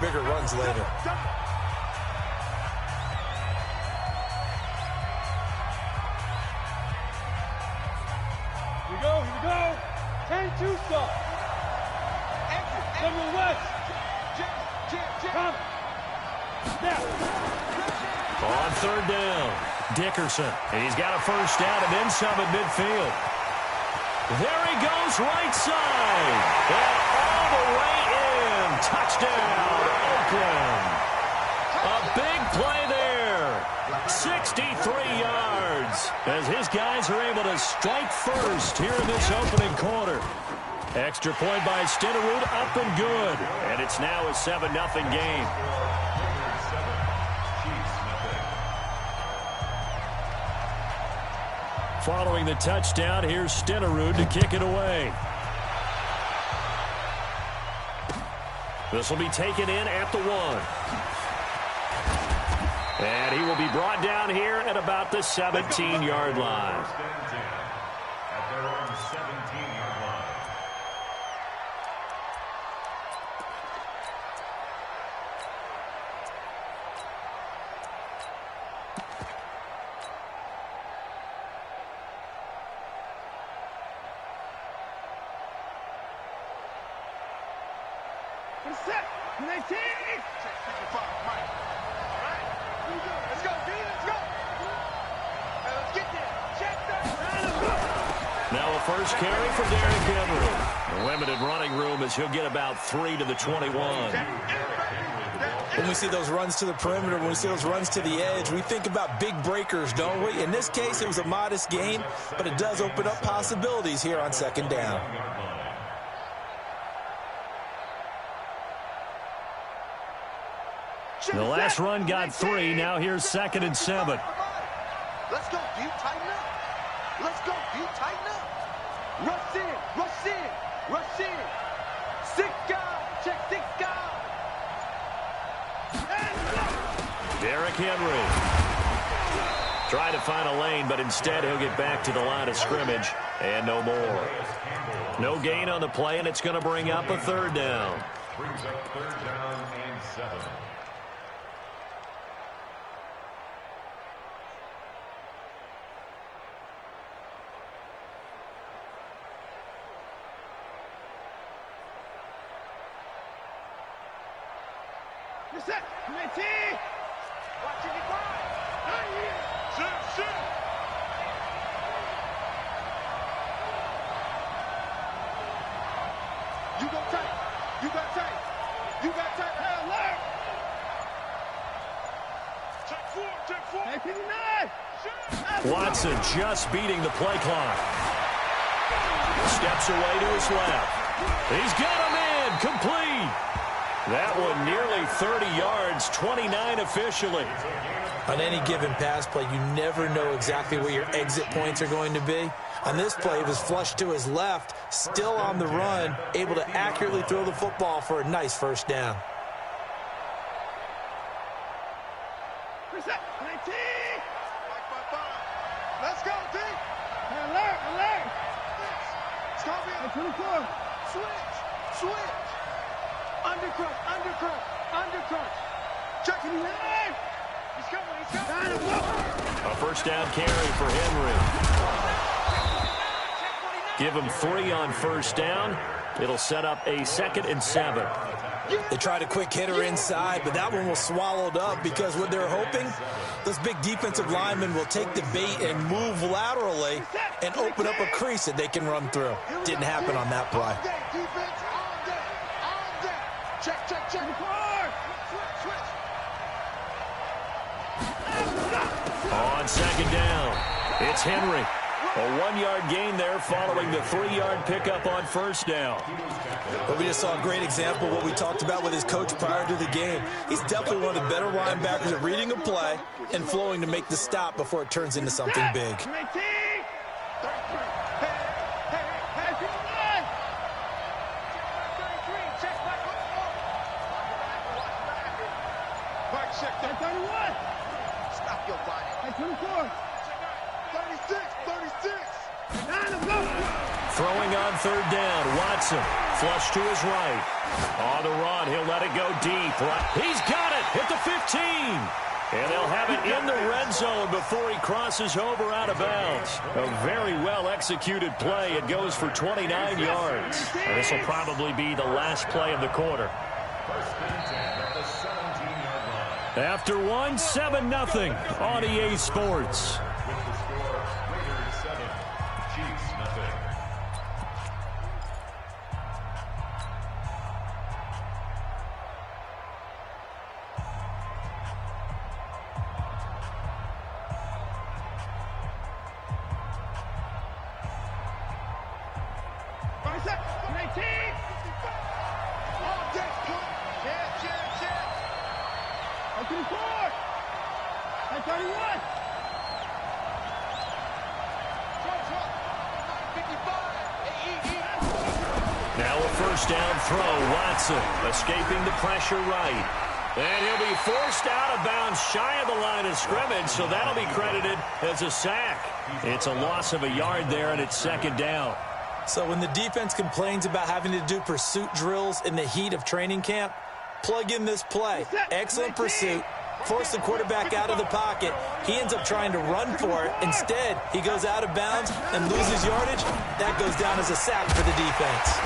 bigger runs later. Here we go. 10-2 stop. Number West. Come. On third down, Dickerson. He's got a first down and then some at midfield. There he goes, right side. And all the way in. Touchdown, Oakland. A big play there. 63 yards as his guys are able to strike first here in this opening quarter. Extra point by Stenerud, up and good. And it's now a 7-0 game. Following the touchdown, here's Stenerud to kick it away. This will be taken in at the 1. And he will be brought down here at about the 17-yard line. Set. 19. Let's go, D. Let's go. Let's get there. Check that. Now a first carry for Derrick Henry. Limited running room as he'll get about 3 to the 21. When we see those runs to the perimeter, when we see those runs to the edge, we think about big breakers, don't we? In this case, it was a modest gain, but it does open up possibilities here on second down. The last run got 3. Now here's 2nd and 7. Let's go, D. Tighten up. Let's go, D. Tighten up. Rush in. Rush in. Rush in. 6 guys. Check 6 guys. Derrick Henry. Trying to find a lane, but instead he'll get back to the line of scrimmage. And no more. No gain on the play, and it's going to bring up a 3rd down. Brings up 3rd down and 7. You're set. 19. Watching it by. Sit. You go tight. You got tight. You got tight. Hell, alert. Check 4. 59. Watson just beating the play clock. Steps away to his left. He's got him in. Complete. That one nearly 30 yards, 29 officially. On any given pass play, you never know exactly where your exit points are going to be. On this play, it was flushed to his left, still on the run, able to accurately throw the football for a nice first down. Reset. 19. Let's go, D. Alert. It's going to be 24. Switch. Undercrush. Checking the line. He's coming. A first down carry for Henry. Give him 3 on first down. It'll set up a 2nd and 7. They tried a quick hitter inside, but that one was swallowed up because what they're hoping, those big defensive linemen will take the bait and move laterally and open up a crease that they can run through. Didn't happen on that play. Check. On second down, it's Henry. A 1-yard gain there following the 3-yard pickup on first down. But we just saw a great example of what we talked about with his coach prior to the game. He's definitely one of the better linebackers at reading a play and flowing to make the stop before it turns into something big. Stop your body. 24. 36. Throwing on third down, Watson. Flush to his right. On the run, he'll let it go deep. He's got it at the 15. And they'll have it in the red zone before he crosses over out of bounds. A very well-executed play. It goes for 29 yards. And this will probably be the last play of the quarter. After one, 7-0 on EA Sports. With the score, Raiders 7, Chiefs nothing. Now a first down throw. Watson escaping the pressure right. And he'll be forced out of bounds shy of the line of scrimmage, so that'll be credited as a sack. It's a loss of a yard there, and it's second down. So when the defense complains about having to do pursuit drills in the heat of training camp, plug in this play. Excellent pursuit. Force the quarterback out of the pocket. He ends up trying to run for it. Instead, he goes out of bounds and loses yardage. That goes down as a sack for the defense.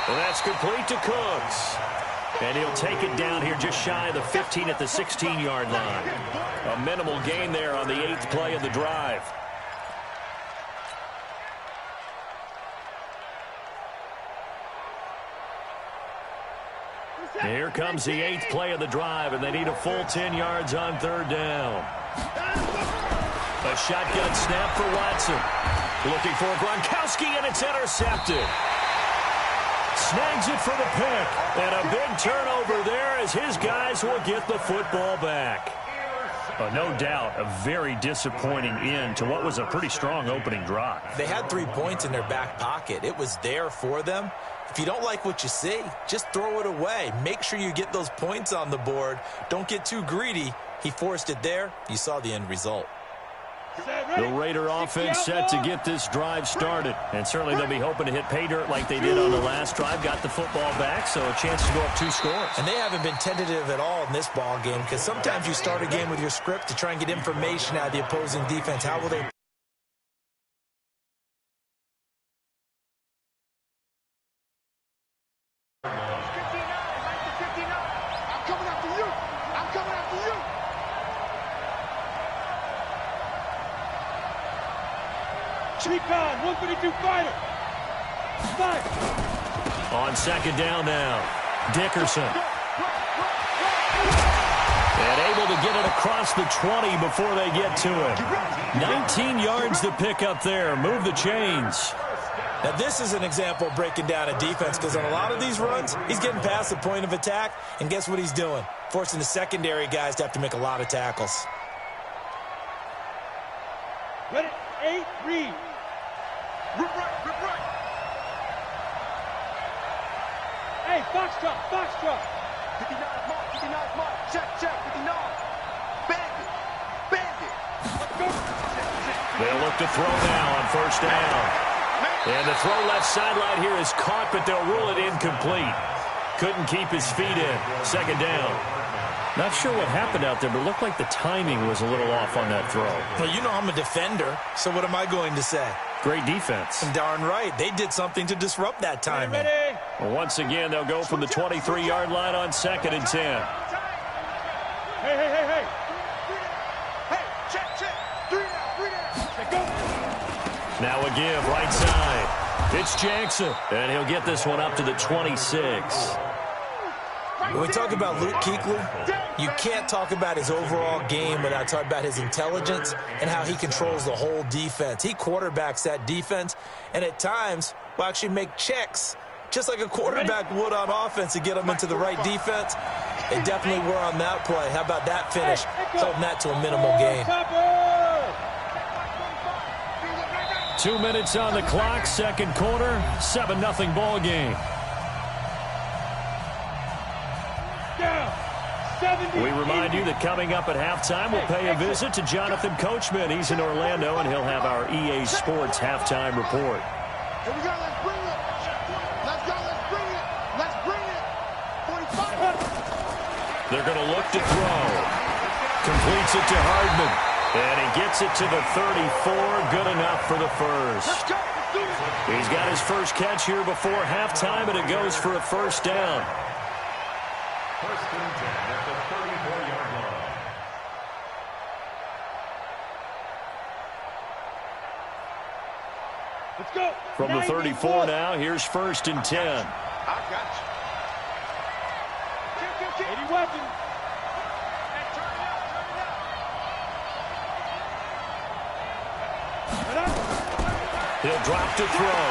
And that's complete to Cooks. And he'll take it down here just shy of the 15 at the 16-yard line. A minimal gain there on the 8th play of the drive. Here comes the 8th play of the drive, and they need a full 10 yards on third down. A shotgun snap for Watson. Looking for Gronkowski, and it's intercepted. Snags it for the pick. And a big turnover there as his guys will get the football back. No doubt, a very disappointing end to what was a pretty strong opening drive. They had 3 points in their back pocket. It was there for them. If you don't like what you see, just throw it away. Make sure you get those points on the board. Don't get too greedy. He forced it there. You saw the end result. The Raider offense set to get this drive started. And certainly they'll be hoping to hit pay dirt like they did on the last drive. Got the football back, so a chance to go up 2 scores. And they haven't been tentative at all in this ball game, because sometimes you start a game with your script to try and get information out of the opposing defense. How will they... Recon, 152 fighter. Fight. On second down now, Dickerson. And able to get it across the 20 before they get to him. 19 yards to pick up there. Move the chains. Now, this is an example of breaking down a defense, because on a lot of these runs, he's getting past the point of attack, and guess what he's doing? Forcing the secondary guys to have to make a lot of tackles. Ready, 8, read. Rip right. Hey, Foxtrot. 59 mark. Check, 59. Bandit. Let's go. They'll look to throw now on first down. And the throw left sideline here is caught, but they'll rule it incomplete. Couldn't keep his feet in. Second down. Not sure what happened out there, but it looked like the timing was a little off on that throw. Well, you know I'm a defender, so what am I going to say? Great defense. And darn right, they did something to disrupt that timing. Ready. Well, once again, they'll go from the 23-yard line on second and 10. Hey. Hey, check. 3 down. Let's go. Now a give, right side. It's Jackson, and he'll get this one up to the 26. When we talk about Luke Kuechly, you can't talk about his overall game without talking about his intelligence and how he controls the whole defense. He quarterbacks that defense, and at times will actually make checks, just like a quarterback would on offense, to get them into the right defense. They definitely were on that play. How about that finish? Holding that to a minimal gain. 2 minutes on the clock, second quarter, 7-0 ball game. We remind you that coming up at halftime, we'll pay a visit to Jonathan Coachman. He's in Orlando, and he'll have our EA Sports halftime report. Here we go, let's bring it. Let's go, let's bring it. They're going to look to throw. Completes it to Hardman. And he gets it to the 34. Good enough for the first. He's got his first catch here before halftime, and it goes for a first down. First and 10 at the 34-yard line. Let's go. From the 34 now, here's first and 10. I got you. 80 weapons. He'll drop to throw.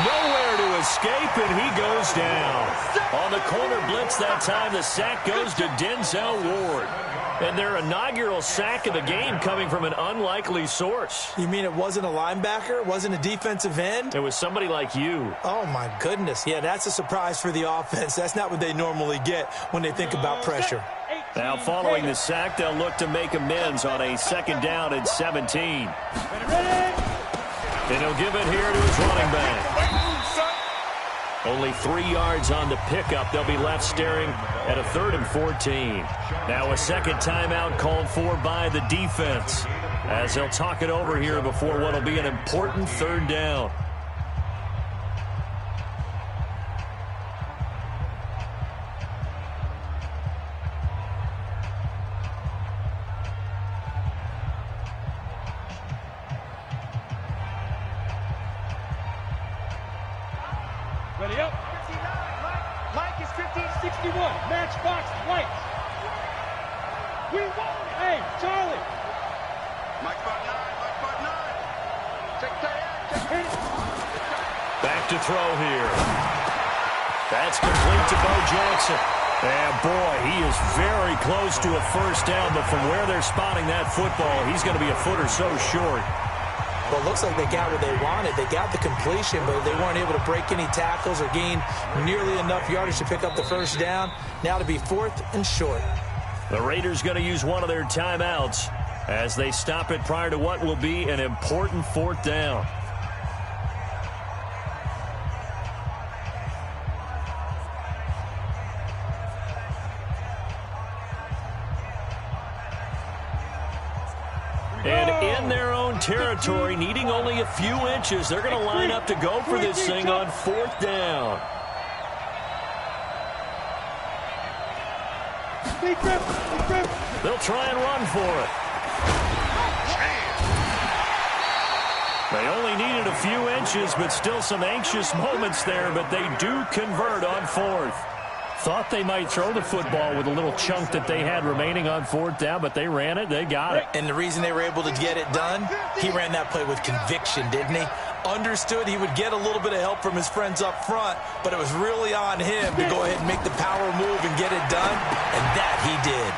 Nowhere to escape, and he goes down. On the corner blitz that time, the sack goes to Denzel Ward. And their inaugural sack of the game coming from an unlikely source. You mean it wasn't a linebacker? It wasn't a defensive end? It was somebody like you. Oh, my goodness. Yeah, that's a surprise for the offense. That's not what they normally get when they think about pressure. Now, following the sack, they'll look to make amends on a second down and 17. And he'll give it here to his running back. Only 3 yards on the pickup. They'll be left staring at a 3rd and 14. Now a second timeout called for by the defense, as they'll talk it over here before what will be an important 3rd down. Ready up. Mike is 1561. Matchbox lights. We won. Hey, Charlie. Mike Bart 9. Mike Bart 9. Check that out. Back to throw here. That's complete to Bo Jackson. And boy, he is very close to a first down, but from where they're spotting that football, he's going to be a foot or so short. Well, it looks like they got what they wanted. They got the completion, but they weren't able to break any tackles or gain nearly enough yardage to pick up the first down. Now to be 4th and short. The Raiders going to use one of their timeouts as they stop it prior to what will be an important 4th down. And in their own territory, needing only a few inches, they're going to line up to go for this thing on 4th down. They'll try and run for it. They only needed a few inches, but still some anxious moments there, but they do convert on 4th. Thought they might throw the football with a little chunk that they had remaining on 4th down, but they ran it. They got it. And the reason they were able to get it done, he ran that play with conviction, didn't he? Understood he would get a little bit of help from his friends up front, but it was really on him to go ahead and make the power move and get it done, and that he did.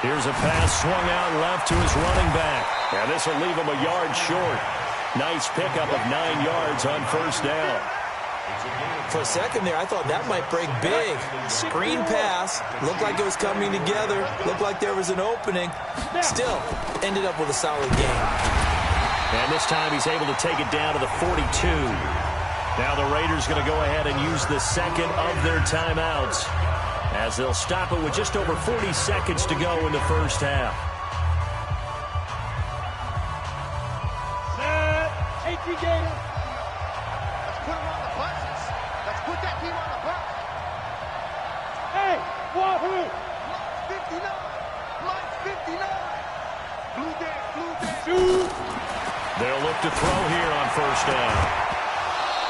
Here's a pass swung out left to his running back. And this will leave him a yard short. Nice pickup of 9 yards on first down. For a second there, I thought that might break big. Screen pass. Looked like it was coming together. Looked like there was an opening. Still, ended up with a solid game. And this time he's able to take it down to the 42. Now the Raiders going to go ahead and use the second of their timeouts, as they'll stop it with just over 40 seconds to go in the first half. Set. 18 Gator. Let's put him on the buses. Let's put that team on the bus. Hey, Wahoo. Mike's 59. Mike's 59. Blue day, blue day. Shoot. They'll look to throw here on first down.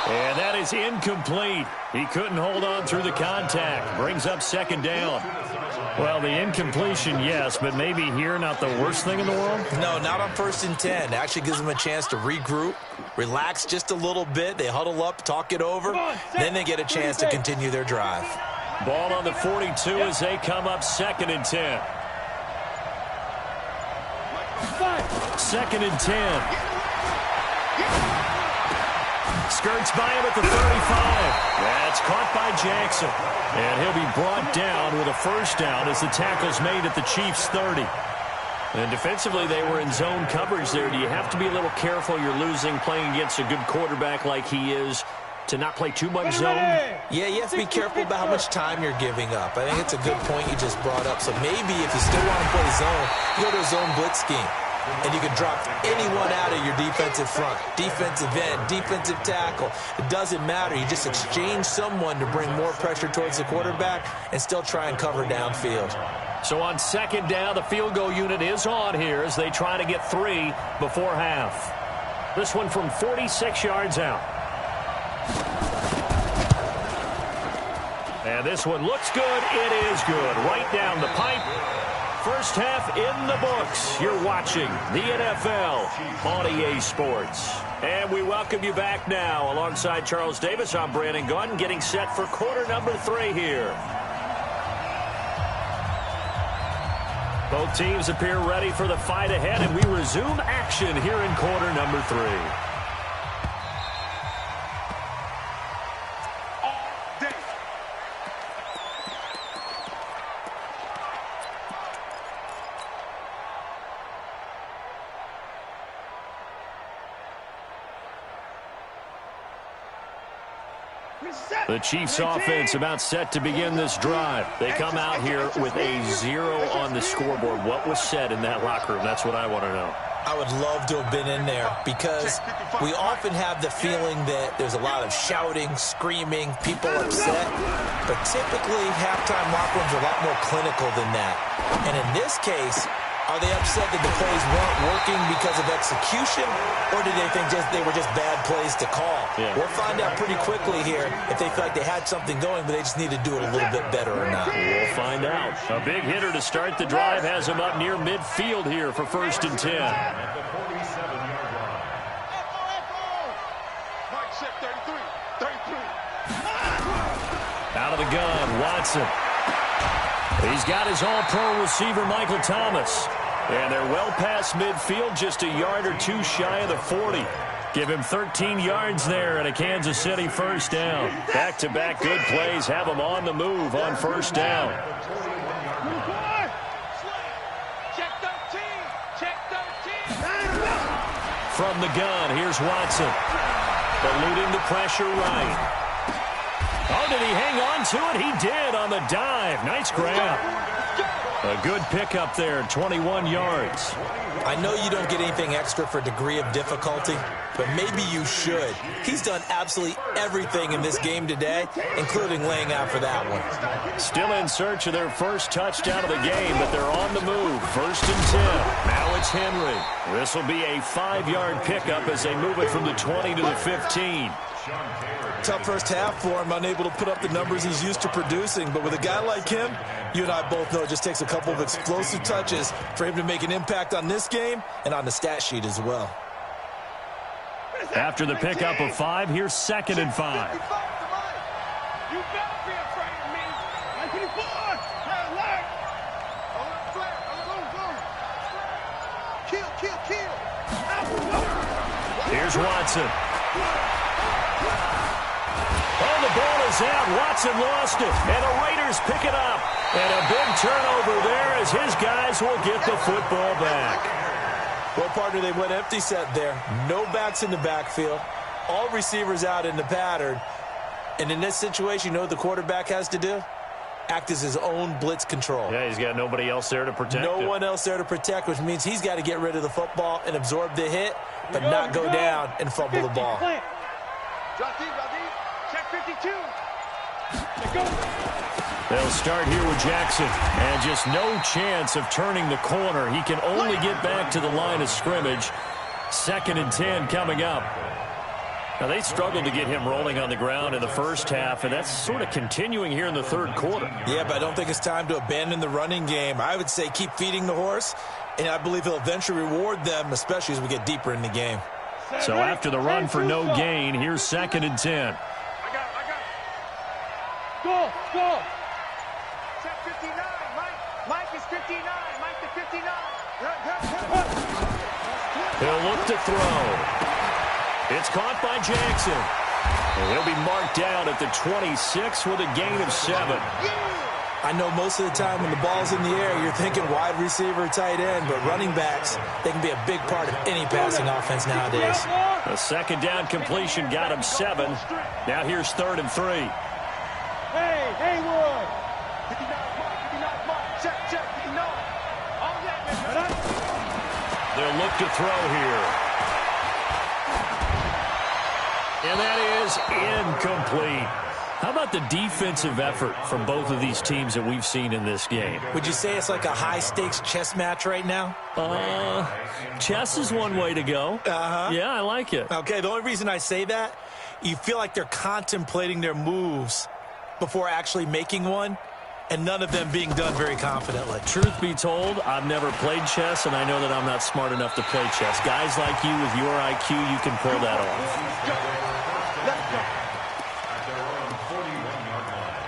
And that is incomplete. He couldn't hold on through the contact. Brings up second down. Well, the incompletion, yes, but maybe here not the worst thing in the world? No, not on 1st and 10. It actually gives them a chance to regroup, relax just a little bit. They huddle up, talk it over, then they get a chance to continue their drive. Ball on the 42 as they come up 2nd and 10. 2nd and 10. Skirts by him at the 35. That's caught by Jackson. And he'll be brought down with a first down as the tackle's made at the Chiefs' 30. And defensively, they were in zone coverage there. Do you have to be a little careful? You're losing, playing against a good quarterback like he is. to not play too much zone? Yeah, you have to be careful about how much time you're giving up. I think it's a good point you just brought up. So maybe if you still want to play zone, you go to a zone blitz scheme. And you can drop anyone out of your defensive front. Defensive end, defensive tackle. It doesn't matter. You just exchange someone to bring more pressure towards the quarterback and still try and cover downfield. So on second down, the field goal unit is on here as they try to get 3 before half. This one from 46 yards out. And this one looks good. It is good. Right down the pipe. First half in the books. You're watching the NFL on EA Sports. And we welcome you back now. Alongside Charles Davis, I'm Brandon Gaudin, getting set for quarter number 3 here. Both teams appear ready for the fight ahead, and we resume action here in quarter number 3. The Chiefs offense about set to begin this drive. They come out here with a 0 on the scoreboard. What was said in that locker room? That's what I want to know. I would love to have been in there because we often have the feeling that there's a lot of shouting, screaming, people upset. But typically, halftime locker rooms are a lot more clinical than that. And in this case, are they upset that the plays weren't working because of execution, or did they think they were just bad plays to call? Yeah. We'll find out pretty quickly here if they feel like they had something going, but they just need to do it a little bit better or not. We'll find out. A big hitter to start the drive has him up near midfield here for 1st and 10. At the 47-yard line. Out of the gun, Watson. He's got his all-pro receiver, Michael Thomas. And they're well past midfield, just a yard or 2 shy of the 40. Give him 13 yards there and a Kansas City first down. Back-to-back good plays have him on the move on first down. From the gun, here's Watson. Eluding the pressure right. Oh, did he hang on to it? He did on the dive. Nice grab. A good pickup there, 21 yards. I know you don't get anything extra for degree of difficulty, but maybe you should. He's done absolutely everything in this game today, including laying out for that one. Still in search of their first touchdown of the game, but they're on the move. 1st and 10. Now it's Henry. This will be a 5-yard pickup as they move it from the 20 to the 15. Tough first half for him, unable to put up the numbers he's used to producing. But with a guy like him, you and I both know it just takes a couple of explosive touches for him to make an impact on this game and on the stat sheet as well. After the pickup of 5, here's 2nd and 5. You better be afraid of me. 94. Kill. Here's Watson. Oh, the ball is out. Watson lost it. And the Raiders pick it up. And a big turnover there as his guys will get the football back. Well, partner, they went empty set there. No backs in the backfield. All receivers out in the pattern. And in this situation, you know what the quarterback has to do? Act as his own blitz control. Yeah, he's got nobody else there to protect No him. one else there to protect, which means he's got to get rid of the football and absorb the hit, but not go down and fumble the ball. Check 52. They'll start here with Jackson. And just no chance of turning the corner. He can only get back to the line of scrimmage. 2nd and 10 coming up. Now, they struggled to get him rolling on the ground in the first half, and that's sort of continuing here in the 3rd quarter. Yeah, but I don't think it's time to abandon the running game. I would say keep feeding the horse, and I believe he'll eventually reward them, especially as we get deeper in the game. So after the run for no gain, here's 2nd and 10. I got it. Go. Check 59. Mike is 59. Mike to 59. He'll look to throw. It's caught by Jackson. And he'll be marked down at the 26 with a gain of 7. I know most of the time when the ball's in the air, you're thinking wide receiver, tight end, but running backs, they can be a big part of any passing offense nowadays. A second down completion got him 7. Now here's 3rd and 3. Hey, Haywood! 59 mark, 59 mark. Check, check, 59. All that, man. They'll look to throw here. And that is incomplete. How about the defensive effort from both of these teams that we've seen in this game? Would you say it's like a high-stakes chess match right now? Chess is one way to go. Yeah, I like it. Okay, the only reason I say that, you feel like they're contemplating their moves before actually making one, and none of them being done very confidently. Truth be told, I've never played chess, and I know that I'm not smart enough to play chess. Guys like you with your IQ, you can pull that off. Let's go. At their own 41-yard line.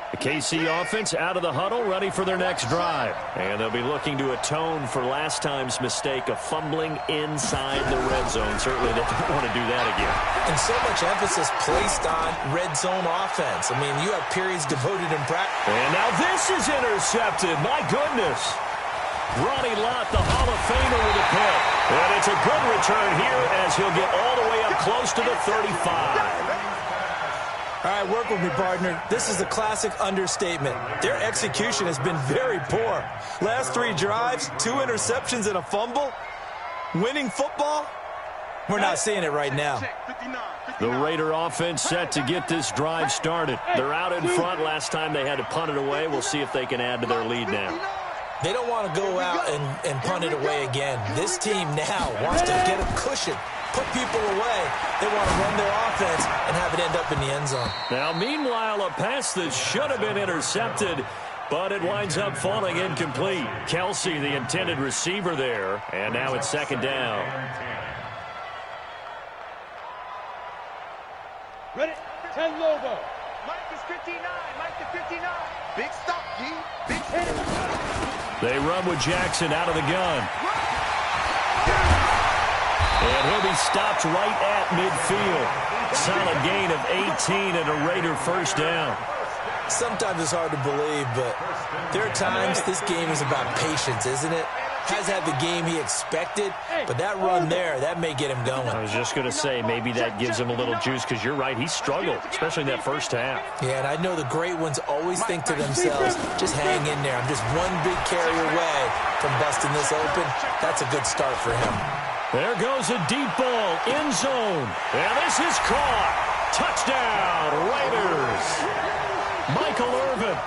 The KC offense out of the huddle, ready for their next drive. And they'll be looking to atone for last time's mistake of fumbling inside the red zone. Certainly they don't want to do that again. And so much emphasis placed on red zone offense. I mean, you have periods devoted in practice. And now this is intercepted. My goodness. Ronnie Lott, the Hall of Famer, with a pick. And it's a good return here as he'll get all the way up close to the 35. All right, work with me, partner. This is a classic understatement. Their execution has been very poor. Last 3 drives, 2 interceptions and a fumble. Winning football? We're not seeing it right now. The Raider offense set to get this drive started. They're out in front. Last time they had to punt it away. We'll see if they can add to their lead now. They don't want to go out and punt it away again. This team now wants to get a cushion, put people away. They want to run their offense and have it end up in the end zone. Now, meanwhile, a pass that should have been intercepted, but it winds up falling incomplete. Kelsey, the intended receiver there, and now it's 2nd down. Ready? 10 Lobo. Mike is 59. Mike is 59. Big stop, G. Big stop. They run with Jackson out of the gun. And he'll be stopped right at midfield. Solid gain of 18 and a Raider first down. Sometimes it's hard to believe, but there are times this game is about patience, isn't it? Has had the game he expected, but that run there, that may get him going. I was just going to say, maybe that gives him a little juice, because you're right, he struggled, especially in that first half. Yeah, and I know the great ones always think to themselves, just hang in there. I'm just one big carry away from busting this open. That's a good start for him. There goes a deep ball, end zone. And this is caught. Touchdown, Raiders. Michael Irvin.